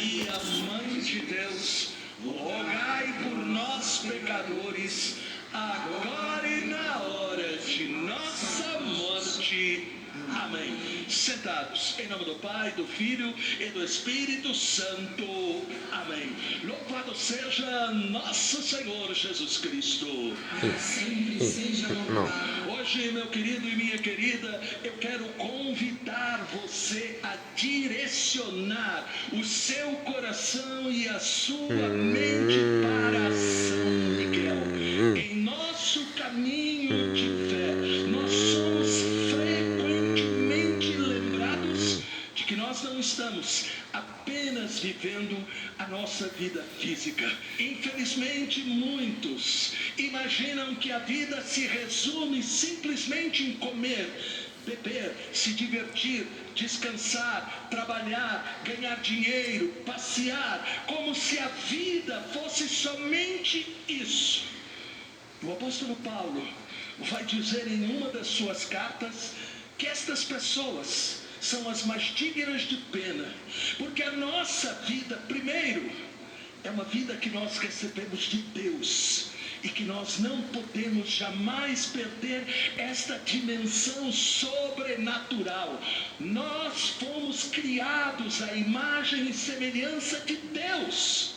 Maria, Mãe de Deus, rogai por nós, pecadores, agora e na hora de nossa morte. Amém. Sentados, em nome do Pai, do Filho e do Espírito Santo. Amém. Louvado seja nosso Senhor Jesus Cristo. Sempre seja louvado. Hoje, meu querido e minha querida, eu quero convidar você a direcionar o seu coração e a sua mente para São Miguel. Em nosso caminho de fé, nós somos frequentemente lembrados de que nós não estamos apenas vivendo a nossa vida física. Infelizmente, muitos imaginam que a vida se resume simplesmente em comer, beber, se divertir, descansar, trabalhar, ganhar dinheiro, passear, como se a vida fosse somente isso. O apóstolo Paulo vai dizer em uma das suas cartas que estas pessoas são as mais dignas de pena, porque a nossa vida, primeiro, é uma vida que nós recebemos de Deus e que nós não podemos jamais perder esta dimensão sobrenatural. Nós fomos criados à imagem e semelhança de Deus.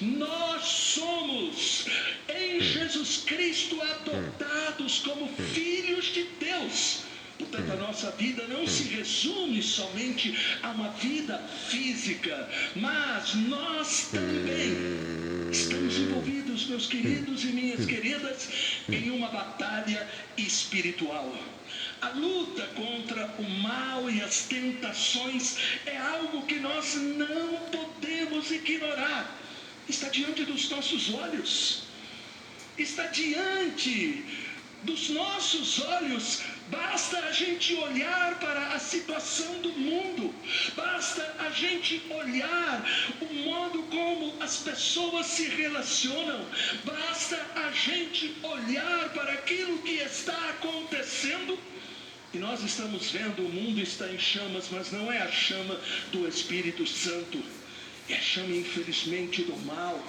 Nós somos em Jesus Cristo adotados como filhos de Deus. Portanto, a nossa vida não se resume somente a uma vida física, mas nós também estamos envolvidos, meus queridos e minhas queridas, em uma batalha espiritual. A luta contra o mal e as tentações é algo que nós não podemos ignorar. Está diante dos nossos olhos, está diante dos nossos olhos. Basta a gente olhar para a situação do mundo, basta a gente olhar o modo como as pessoas se relacionam, basta a gente olhar para aquilo que está acontecendo. E nós estamos vendo, o mundo está em chamas, mas não é a chama do Espírito Santo. É a chama, infelizmente, do mal.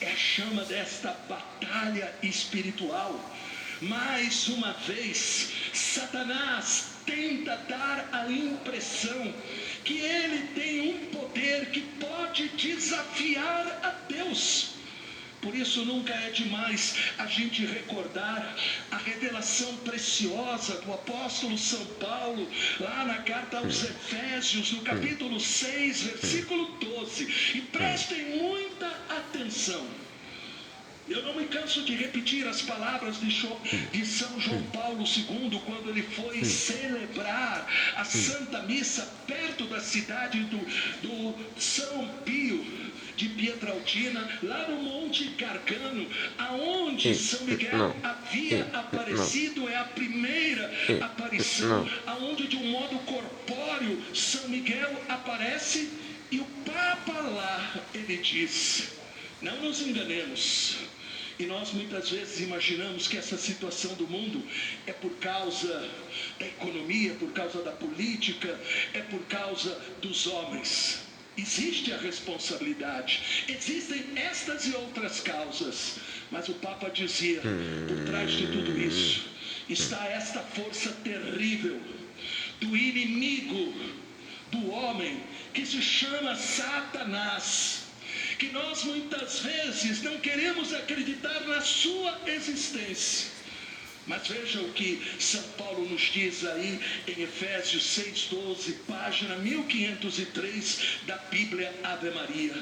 É a chama desta batalha espiritual. Mais uma vez, Satanás tenta dar a impressão que ele tem um poder que pode desafiar a Deus. Por isso nunca é demais a gente recordar a revelação preciosa do apóstolo São Paulo, lá na carta aos Efésios, no capítulo 6, versículo 12. E prestem muita atenção. Eu não me canso de repetir as palavras de São João Paulo II, quando ele foi celebrar a Santa Missa perto da cidade do São Pio de Pietrautina, lá no Monte Gargano, aonde São Miguel havia aparecido. É a primeira aparição, aonde de um modo corpóreo São Miguel aparece, e o Papa lá, ele diz: não nos enganemos. E nós muitas vezes imaginamos que essa situação do mundo é por causa da economia, por causa da política, é por causa dos homens. Existe a responsabilidade, existem estas e outras causas, mas o Papa dizia, por trás de tudo isso, está esta força terrível do inimigo do homem, que se chama Satanás, que nós muitas vezes não queremos acreditar na sua existência. Mas veja o que São Paulo nos diz aí em Efésios 6,12, página 1503 da Bíblia Ave Maria.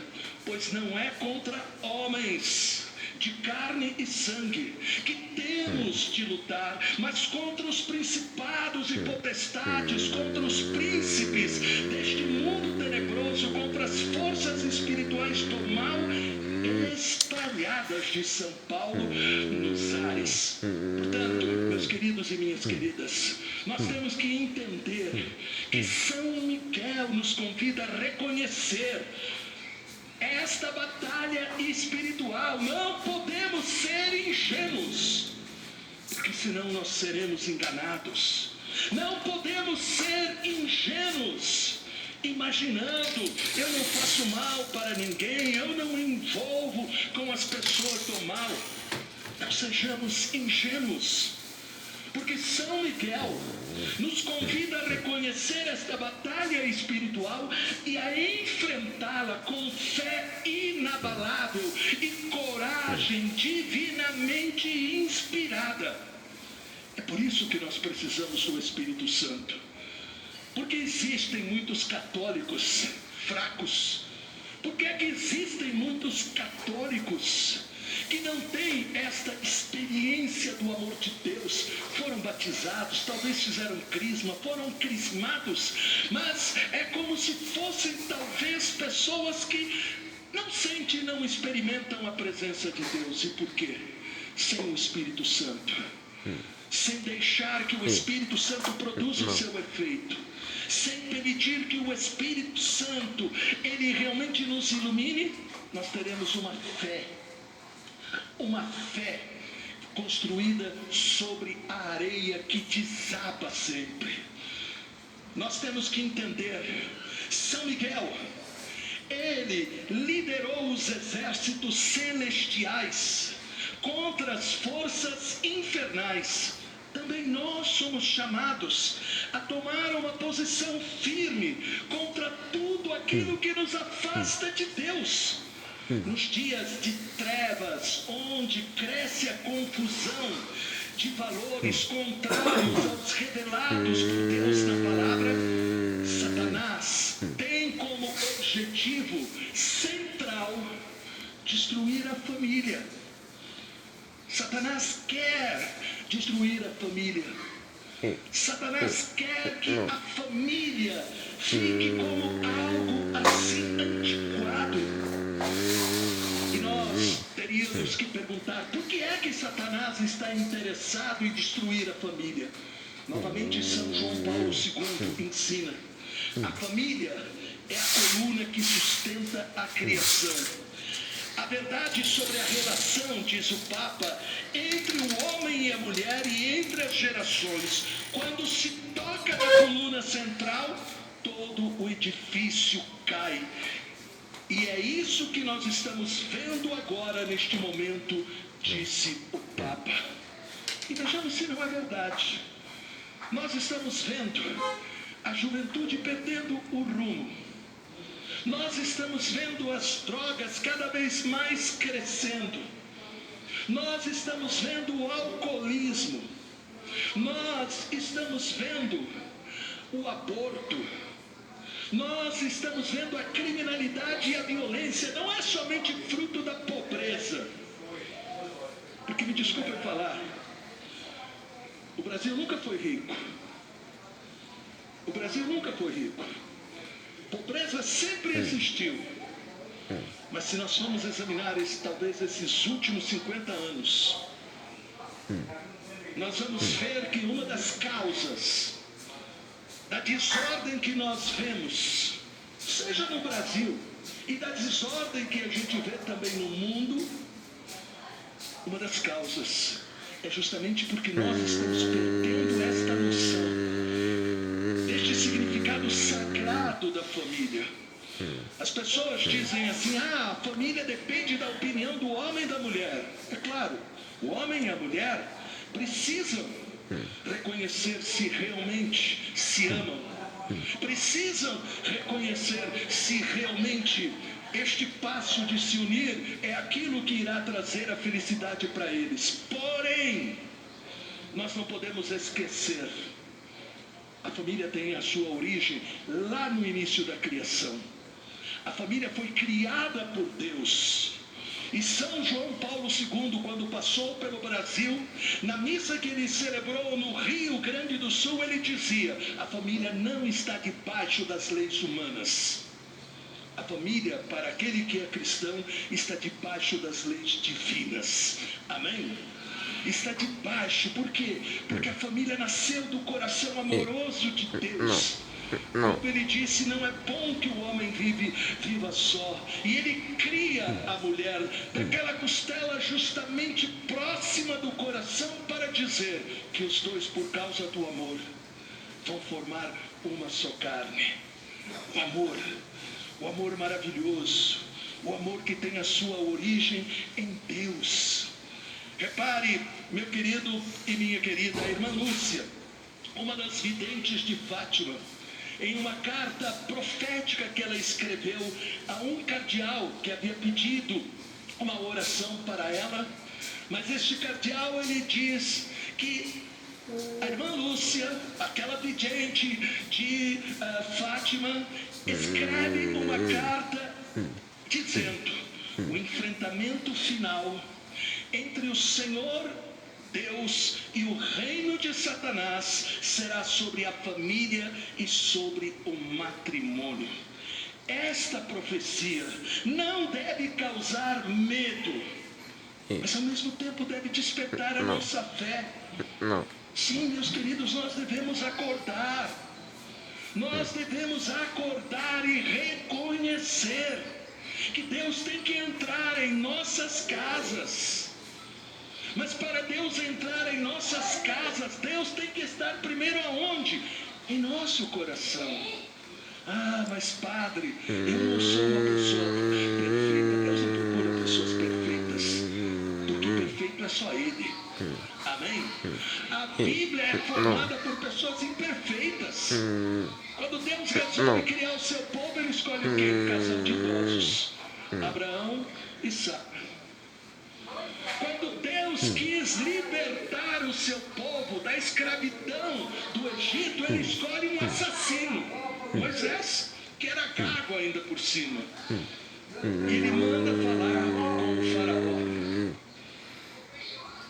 Pois não é contra homens de carne e sangue que temos de lutar, mas contra os principados e potestades, contra os príncipes deste mundo tenebroso, contra as forças espirituais do mal espalhadas, de São Paulo, nos ares. Portanto, meus queridos e minhas queridas, nós temos que entender que São Miguel nos convida a reconhecer esta batalha espiritual. Não podemos ser ingênuos, porque senão nós seremos enganados. Não podemos ser ingênuos, imaginando, eu não faço faço mal para ninguém, eu não me envolvo com as pessoas do mal. Não sejamos ingênuos, porque São Miguel nos convida a reconhecer esta batalha espiritual e a enfrentá-la com fé inabalável e coragem divinamente inspirada. É por isso que nós precisamos do Espírito Santo. Porque existem muitos católicos fracos? Por que é que existem muitos católicos que não têm esta experiência do amor de Deus? Foram batizados, talvez fizeram crisma, foram crismados, mas é como se fossem talvez pessoas que não sentem, não experimentam a presença de Deus. E por quê? Sem o Espírito Santo. Sem deixar que o Espírito Santo produza o seu efeito, sem permitir que o Espírito Santo, ele realmente nos ilumine, nós teremos uma fé construída sobre a areia que desaba sempre. Nós temos que entender, São Miguel, ele liderou os exércitos celestiais contra as forças infernais. Também nós somos chamados a tomar uma posição firme contra tudo aquilo que nos afasta de Deus. Nos dias de trevas, onde cresce a confusão de valores contrários aos revelados por Deus na palavra, Satanás tem como objetivo central destruir a família. Satanás quer destruir a família. Satanás quer que a família fique como algo assim antiquado. E nós teríamos que perguntar, por que é que Satanás está interessado em destruir a família? Novamente, São João Paulo II ensina, a família é a coluna que sustenta a criação. A verdade sobre a relação, diz o Papa, entre o homem e a mulher e entre as gerações, quando se toca na coluna central, todo o edifício cai. E é isso que nós estamos vendo agora, neste momento, disse o Papa. E vejamos se não é verdade. Nós estamos vendo a juventude perdendo o rumo. Nós estamos vendo as drogas cada vez mais crescendo. Nós estamos vendo o alcoolismo. Nós estamos vendo o aborto. Nós estamos vendo a criminalidade e a violência. Não é somente fruto da pobreza. Porque me desculpe eu falar, o Brasil nunca foi rico. O Brasil nunca foi rico. Pobreza sempre existiu. Mas se nós formos examinar talvez esses últimos 50 anos, nós vamos ver que uma das causas da desordem que nós vemos, seja no Brasil, e da desordem que a gente vê também no mundo, uma das causas é justamente porque nós estamos perdendo esta noção deste significado sagrado da família. As pessoas dizem assim, a família depende da opinião do homem e da mulher. É claro, o homem e a mulher precisam reconhecer se realmente se amam. Precisam reconhecer se realmente este passo de se unir é aquilo que irá trazer a felicidade para eles. Porém, nós não podemos esquecer, a família tem a sua origem lá no início da criação. A família foi criada por Deus. E São João Paulo II, quando passou pelo Brasil, na missa que ele celebrou no Rio Grande do Sul, ele dizia, a família não está debaixo das leis humanas. A família, para aquele que é cristão, está debaixo das leis divinas. Amém? Está debaixo, por quê? Porque a família nasceu do coração amoroso de Deus. Como ele disse, não é bom que o homem viva só. E ele cria a mulher daquela costela justamente próxima do coração para dizer que os dois, por causa do amor, vão formar uma só carne. O amor, o amor maravilhoso, o amor que tem a sua origem em Deus. Repare, meu querido e minha querida irmã Lúcia, uma das videntes de Fátima, em uma carta profética que ela escreveu a um cardeal que havia pedido uma oração para ela, mas este cardeal ele diz que a irmã Lúcia, aquela vidente de Fátima, escreve uma carta dizendo: o enfrentamento final entre o Senhor Deus e o reino de Satanás será sobre a família e sobre o matrimônio. Esta profecia não deve causar medo, mas ao mesmo tempo deve despertar a nossa fé. Sim, meus queridos, nós devemos acordar. Nós devemos acordar e reconhecer que Deus tem que entrar em nossas casas. Mas para Deus entrar em nossas casas, Deus tem que estar primeiro aonde? Em nosso coração. Ah, mas padre, eu não sou uma pessoa perfeita. Deus não procura pessoas perfeitas, porque perfeito é só Ele. Amém? A Bíblia é formada por pessoas imperfeitas. Quando Deus resolve criar o seu povo, Ele escolhe o quê? Um casal de idosos, Abraão e Sara. Quando Deus quis libertar o seu povo da escravidão do Egito, Ele escolhe um assassino, Moisés, que era gago ainda por cima. E Ele manda falar com o faraó.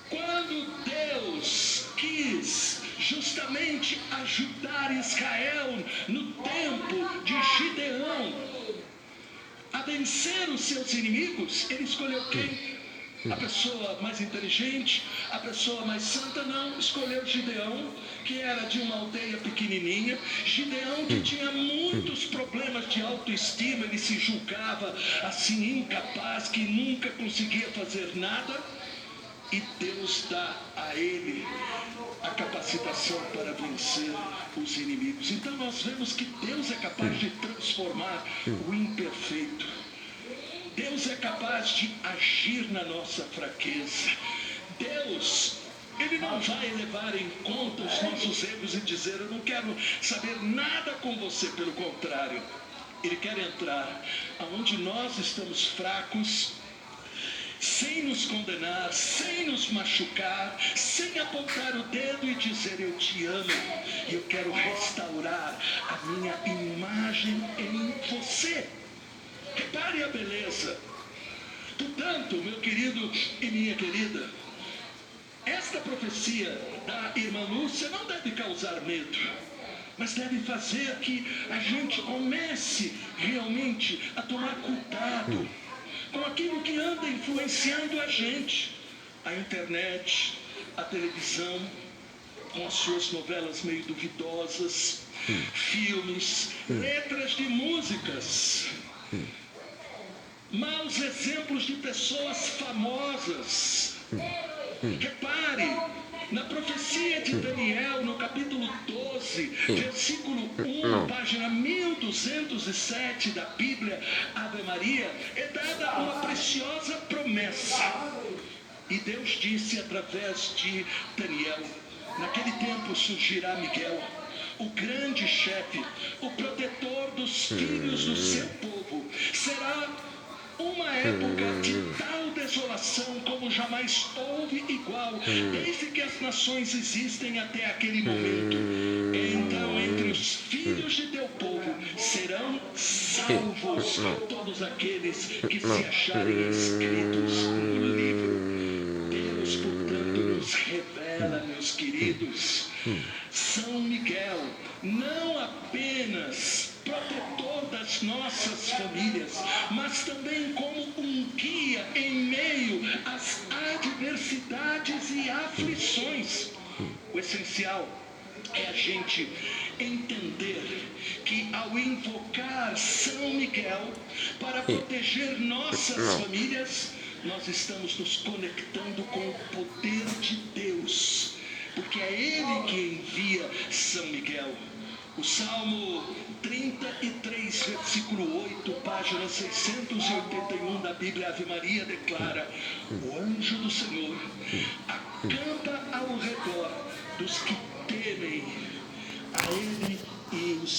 Quando Deus quis justamente ajudar Israel no tempo de Gideão a vencer os seus inimigos, Ele escolheu quem? A pessoa mais inteligente, a pessoa mais santa? Não, escolheu Gideão, que era de uma aldeia pequenininha. Gideão que tinha muitos problemas de autoestima, ele se julgava assim incapaz, que nunca conseguia fazer nada. E Deus dá a ele a capacitação para vencer os inimigos. Então nós vemos que Deus é capaz de transformar o imperfeito. Deus é capaz de agir na nossa fraqueza. Deus, Ele não vai levar em conta os nossos erros e dizer: eu não quero saber nada com você. Pelo contrário, Ele quer entrar aonde nós estamos fracos, sem nos condenar, sem nos machucar, sem apontar o dedo e dizer: eu te amo, e eu quero restaurar a minha imagem em você. Repare a beleza. Portanto, meu querido e minha querida, esta profecia da irmã Lúcia não deve causar medo, mas deve fazer que a gente comece realmente a tomar cuidado com aquilo que anda influenciando a gente. A internet, a televisão, com as suas novelas meio duvidosas, filmes, letras de músicas, maus exemplos de pessoas famosas. Repare, na profecia de Daniel, no capítulo 12, versículo 1, página 1207 da Bíblia Ave Maria, é dada uma preciosa promessa. E Deus disse através de Daniel: naquele tempo surgirá Miguel, o grande chefe, o protetor dos filhos do seu povo. Será uma época de tal desolação como jamais houve igual, desde que as nações existem até aquele momento. Então, entre os filhos de teu povo serão salvos todos aqueles que se acharem escritos no livro. Deus, portanto, nos revela, meus queridos, São Miguel, não apenas protetor das nossas famílias, mas também como um guia em meio às adversidades e aflições. O essencial é a gente entender que ao invocar São Miguel para proteger nossas famílias, nós estamos nos conectando com o poder de Deus, porque é Ele que envia São Miguel. O Salmo 33, versículo 8, página 681 da Bíblia Ave Maria declara: o anjo do Senhor acampa ao redor dos que temem a Ele e os